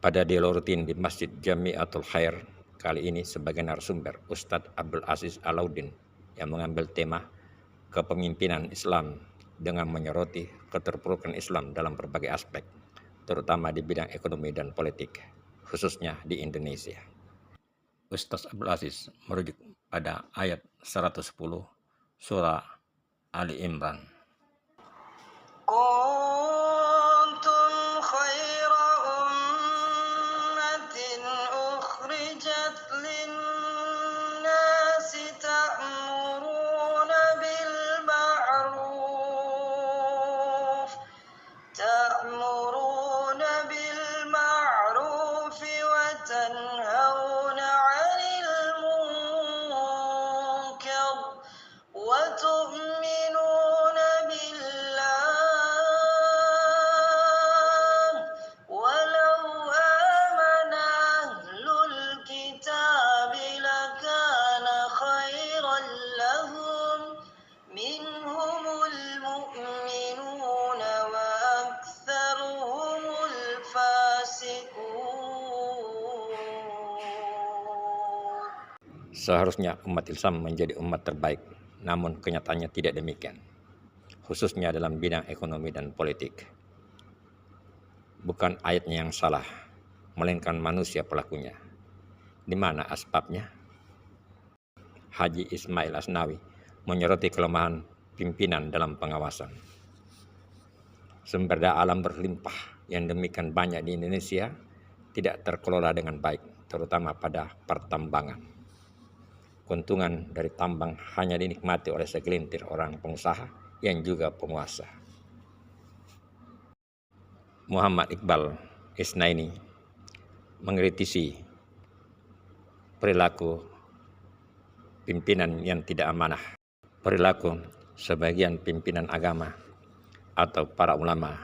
Pada dialog rutin di Masjid Jamiatul Khair, kali ini sebagai narasumber Ustadz Abdul Aziz Alauddin yang mengambil tema kepemimpinan Islam dengan menyoroti keterpurukan Islam dalam berbagai aspek, terutama di bidang ekonomi dan politik, khususnya di Indonesia. Ustadz Abdul Aziz merujuk pada ayat 110 surah Ali Imran. Seharusnya umat Islam menjadi umat terbaik, namun kenyataannya tidak demikian, khususnya dalam bidang ekonomi dan politik. Bukan ayatnya yang salah, melainkan manusia pelakunya. Di mana asbabnya? Haji Ismail Asnawi menyoroti kelemahan pimpinan dalam pengawasan. Sumber daya alam berlimpah yang demikian banyak di Indonesia tidak terkelola dengan baik, terutama pada pertambangan. Keuntungan dari tambang hanya dinikmati oleh segelintir orang pengusaha yang juga penguasa. Muhammad Iqbal Isnaini mengkritisi perilaku pimpinan yang tidak amanah, perilaku sebagian pimpinan agama atau para ulama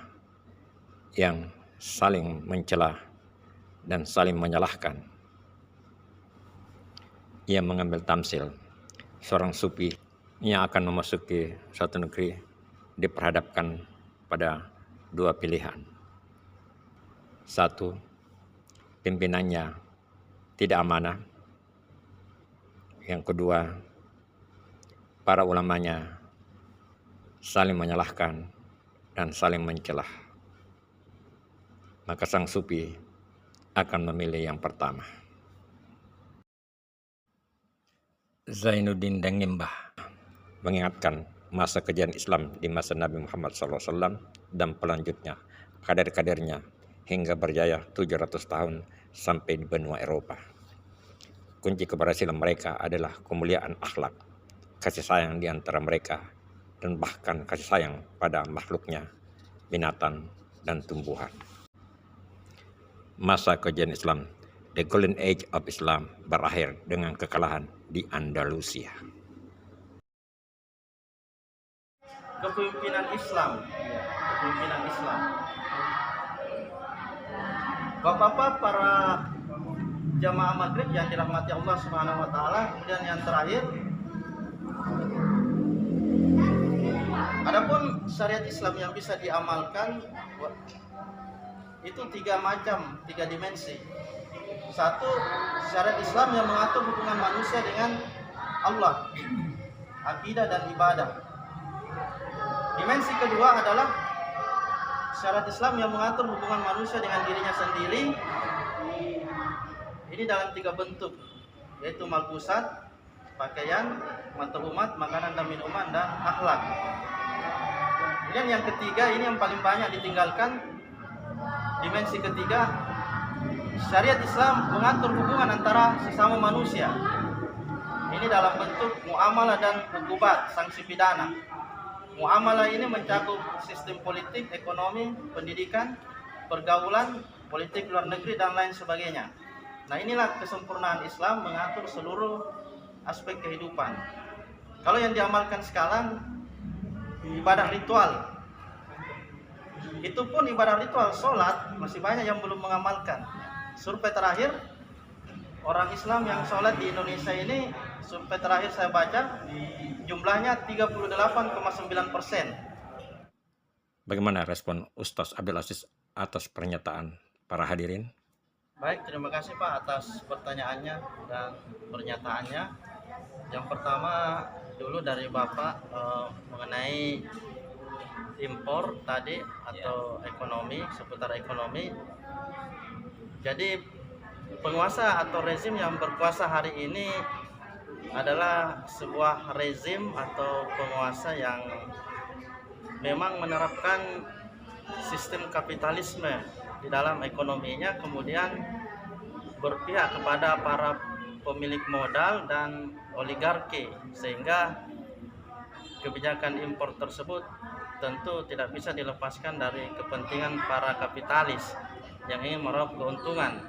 yang saling mencela dan saling menyalahkan. Ia mengambil tamsil seorang sufi yang akan memasuki suatu negeri diperhadapkan pada dua pilihan. Satu, pimpinannya tidak amanah. Yang kedua, para ulamanya saling menyalahkan dan saling mencela. Maka sang sufi akan memilih yang pertama. Zainuddin Dangimbah mengingatkan masa kejayaan Islam di masa Nabi Muhammad SAW dan pelanjutnya, kader-kadernya hingga berjaya 700 tahun sampai di benua Eropa. Kunci keberhasilan mereka adalah kemuliaan akhlak, kasih sayang di antara mereka, dan bahkan kasih sayang pada makhluknya, binatang, dan tumbuhan. Masa kejayaan Islam, The Golden Age of Islam, berakhir dengan kekalahan di Andalusia. Kepemimpinan Islam. Bapak-bapak, para jamaah maghrib yang dirahmati Allah Subhanahu wa taala, kemudian yang terakhir, adapun syariat Islam yang bisa diamalkan itu tiga dimensi. Satu, syariat Islam yang mengatur hubungan manusia dengan Allah, akidah dan ibadah. Dimensi kedua adalah syariat Islam yang mengatur hubungan manusia dengan dirinya sendiri. Ini dalam tiga bentuk, yaitu malbusat, pakaian, mathumat, makanan dan minuman, dan akhlak. Kemudian yang ketiga, ini yang paling banyak ditinggalkan. Dimensi ketiga, syariat Islam mengatur hubungan antara sesama manusia. Ini dalam bentuk muamalah dan hukubat, sanksi pidana. Muamalah ini mencakup sistem politik, ekonomi, pendidikan, pergaulan, politik luar negeri, dan lain sebagainya. Nah, inilah kesempurnaan Islam mengatur seluruh aspek kehidupan. Kalau yang diamalkan sekarang, ibadah ritual. Itu pun ibadah ritual, sholat, masih banyak yang belum mengamalkan. Survei terakhir, orang Islam yang sholat di Indonesia ini, survei terakhir saya baca, jumlahnya 38,9%. Bagaimana respon Ustadz Abdul Aziz atas pernyataan para hadirin? Baik, terima kasih Pak atas pertanyaannya dan pernyataannya. Yang pertama dulu dari Bapak mengenai impor tadi atau ekonomi, seputar ekonomi. Jadi penguasa atau rezim yang berkuasa hari ini adalah sebuah rezim atau penguasa yang memang menerapkan sistem kapitalisme di dalam ekonominya, kemudian berpihak kepada para pemilik modal dan oligarki, sehingga kebijakan impor tersebut tentu tidak bisa dilepaskan dari kepentingan para kapitalis yang ingin meraup keuntungan.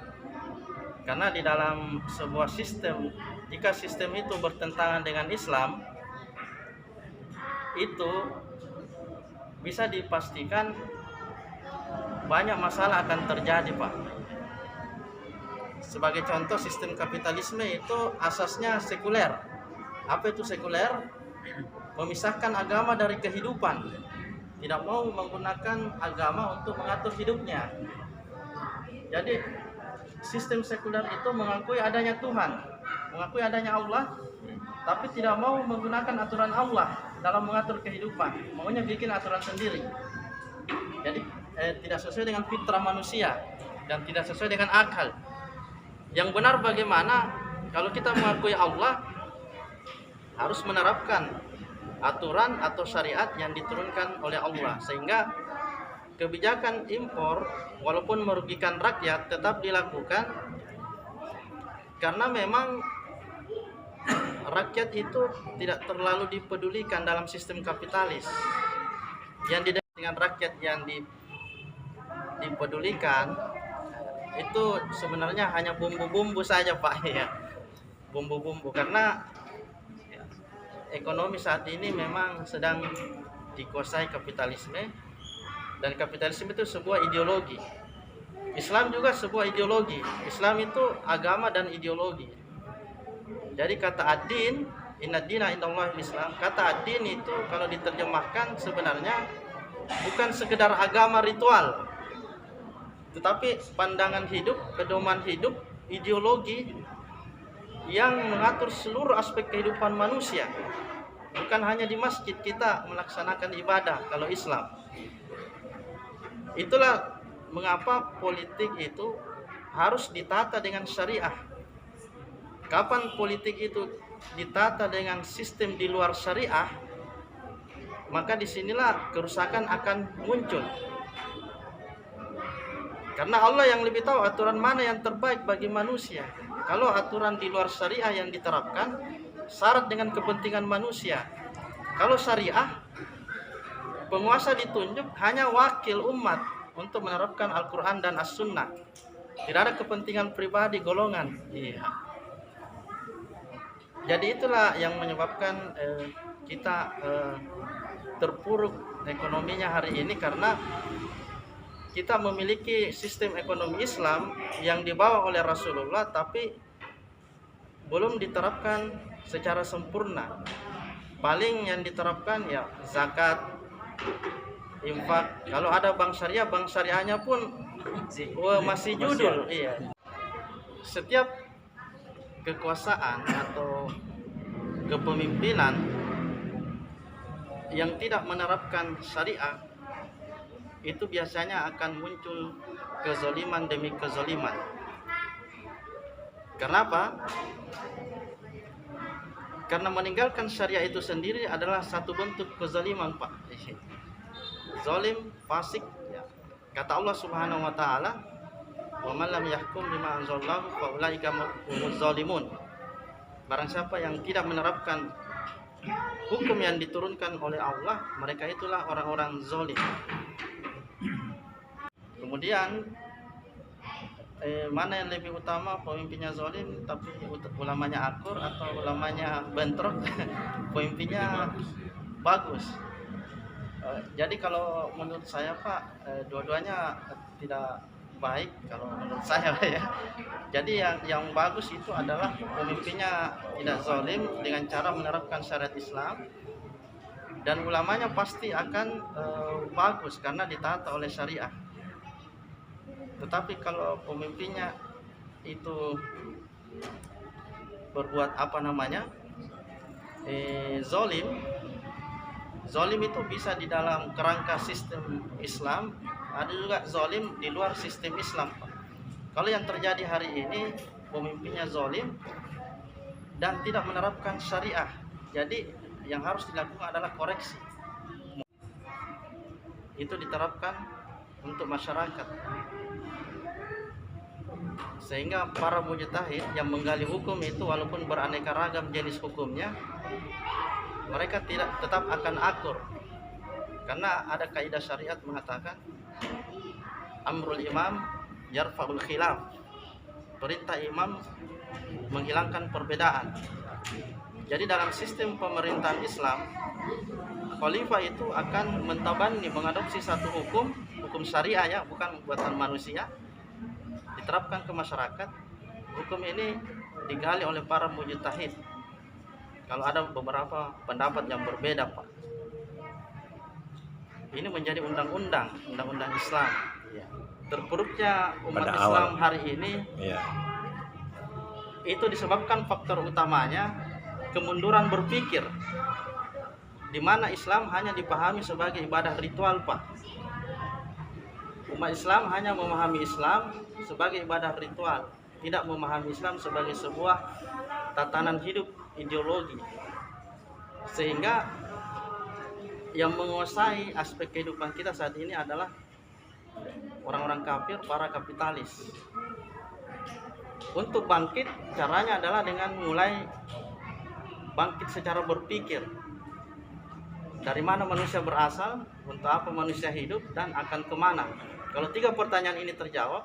Karena di dalam sebuah sistem, jika sistem itu bertentangan dengan Islam, itu bisa dipastikan banyak masalah akan terjadi, Pak. Sebagai contoh, sistem kapitalisme itu asasnya sekuler. Apa itu sekuler? Memisahkan agama dari kehidupan. Tidak mau menggunakan agama untuk mengatur hidupnya. Jadi sistem sekuler itu mengakui adanya Tuhan, mengakui adanya Allah, tapi tidak mau menggunakan aturan Allah dalam mengatur kehidupan. Maunya bikin aturan sendiri. Jadi tidak sesuai dengan fitrah manusia dan tidak sesuai dengan akal. Yang benar bagaimana? Kalau kita mengakui Allah, harus menerapkan aturan atau syariat yang diturunkan oleh Allah, sehingga kebijakan impor walaupun merugikan rakyat tetap dilakukan, karena memang rakyat itu tidak terlalu dipedulikan dalam sistem kapitalis. Yang dengan rakyat yang dipedulikan itu sebenarnya hanya bumbu-bumbu saja, Pak, ya. Bumbu-bumbu, karena ekonomi saat ini memang sedang dikuasai kapitalisme, dan kapitalisme itu sebuah ideologi. Islam juga sebuah ideologi. Islam itu agama dan ideologi. Jadi kata ad-din, inna dina indallahil Islam, kata ad-din itu kalau diterjemahkan sebenarnya bukan sekedar agama ritual, tetapi pandangan hidup, pedoman hidup, ideologi yang mengatur seluruh aspek kehidupan manusia. Bukan hanya di masjid kita melaksanakan ibadah kalau Islam. Itulah mengapa politik itu harus ditata dengan syariah. Kapan politik itu ditata dengan sistem di luar syariah, maka disinilah kerusakan akan muncul. Karena Allah yang lebih tahu aturan mana yang terbaik bagi manusia. Kalau aturan di luar syariah yang diterapkan, syarat dengan kepentingan manusia. Kalau syariah, penguasa ditunjuk hanya wakil umat untuk menerapkan Al-Quran dan As-Sunnah. Tidak ada kepentingan pribadi golongan. Iya. Jadi itulah yang menyebabkan kita terpuruk ekonominya hari ini, karena kita memiliki sistem ekonomi Islam yang dibawa oleh Rasulullah tapi belum diterapkan secara sempurna. Paling yang diterapkan ya zakat, infak. Kalau ada bank syariahnya pun masih judul. Iya. Setiap kekuasaan atau kepemimpinan yang tidak menerapkan syariah itu biasanya akan muncul kezaliman demi kezaliman. Kenapa? Karena meninggalkan syariah itu sendiri adalah satu bentuk kezaliman, Pak. Zalim, fasik, ya. Kata Allah Subhanahu wa taala, "Wa man lam yahkum bima anzalallahu fa ulaika humuz zalimun." Barang siapa yang tidak menerapkan hukum yang diturunkan oleh Allah, mereka itulah orang-orang zalim. Kemudian mana yang lebih utama, pemimpinnya zalim tapi ulamanya akur, atau ulamanya bentrok pemimpinnya bagus? Jadi kalau menurut saya, Pak, dua-duanya tidak baik kalau menurut saya, ya. Jadi yang bagus itu adalah pemimpinnya tidak zalim dengan cara menerapkan syariat Islam, dan ulamanya pasti akan bagus karena ditata oleh syariah. Tetapi kalau pemimpinnya itu berbuat zolim. Zolim itu bisa di dalam kerangka sistem Islam, ada juga zolim di luar sistem Islam, Pak. Kalau yang terjadi hari ini, pemimpinnya zolim dan tidak menerapkan syariah. Jadi yang harus dilakukan adalah koreksi. Itu diterapkan untuk masyarakat. Sehingga para mujtahid yang menggali hukum itu walaupun beraneka ragam jenis hukumnya, mereka tetap akan akur. Karena ada kaidah syariat mengatakan amrul imam yarfa'ul khilaf. Perintah imam menghilangkan perbedaan. Jadi dalam sistem pemerintahan Islam, khalifah itu akan mentabani, mengadopsi satu hukum syariah, ya, bukan buatan manusia, diterapkan ke masyarakat. Hukum ini digali oleh para mujtahid. Kalau ada beberapa pendapat yang berbeda, Pak, ini menjadi undang-undang Islam. Ya. Terpuruknya umat Pada Islam awal. hari ini, Ya. itu disebabkan faktor utamanya kemunduran berpikir, di mana Islam hanya dipahami sebagai ibadah ritual, Pak. Umat Islam hanya memahami Islam sebagai ibadah ritual, tidak memahami Islam sebagai sebuah tatanan hidup, ideologi. Sehingga yang menguasai aspek kehidupan kita saat ini adalah orang-orang kafir, para kapitalis. Untuk bangkit, caranya adalah dengan mulai bangkit secara berpikir. Dari mana manusia berasal, untuk apa manusia hidup, dan akan kemana. Kalau 3 pertanyaan ini terjawab,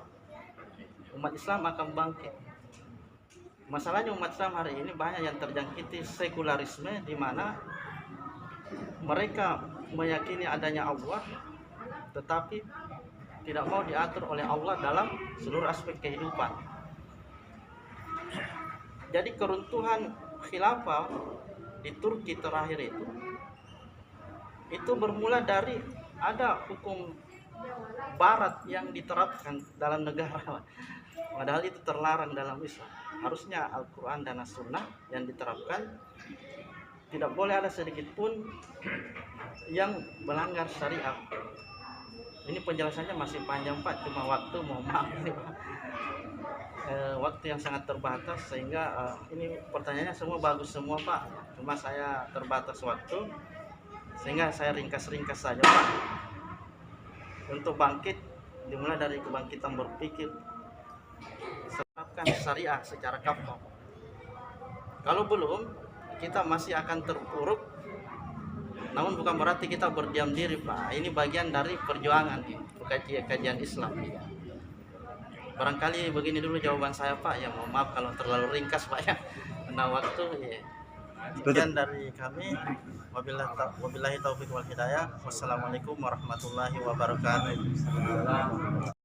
umat Islam akan bangkit. Masalahnya umat Islam hari ini banyak yang terjangkiti sekularisme, di mana mereka meyakini adanya Allah, tetapi tidak mau diatur oleh Allah dalam seluruh aspek kehidupan. Jadi keruntuhan khilafah di Turki terakhir itu bermula dari ada hukum barat yang diterapkan dalam negara, padahal itu terlarang dalam Islam. Harusnya Al-Quran dan As-Sunnah yang diterapkan. Tidak boleh ada sedikit pun yang melanggar syariat. Ini penjelasannya masih panjang, Pak, cuma waktu, mohon maaf ini, Pak. Waktu yang sangat terbatas, sehingga ini pertanyaannya semua bagus semua, Pak, cuma saya terbatas waktu, sehingga saya ringkas-ringkas saja, Pak. Untuk bangkit dimulai dari kebangkitan berpikir, terapkan syariah secara kafah. Kalau belum, kita masih akan terpuruk. Namun bukan berarti kita berdiam diri, Pak. Ini bagian dari perjuangan kajian Islam. Barangkali begini dulu jawaban saya, Pak. Ya, mohon maaf kalau terlalu ringkas, Pak, ya. Karena waktu, ya. Sekian dari kami. Wabillahi taufiq wal hidayah. Wassalamualaikum warahmatullahi wabarakatuh.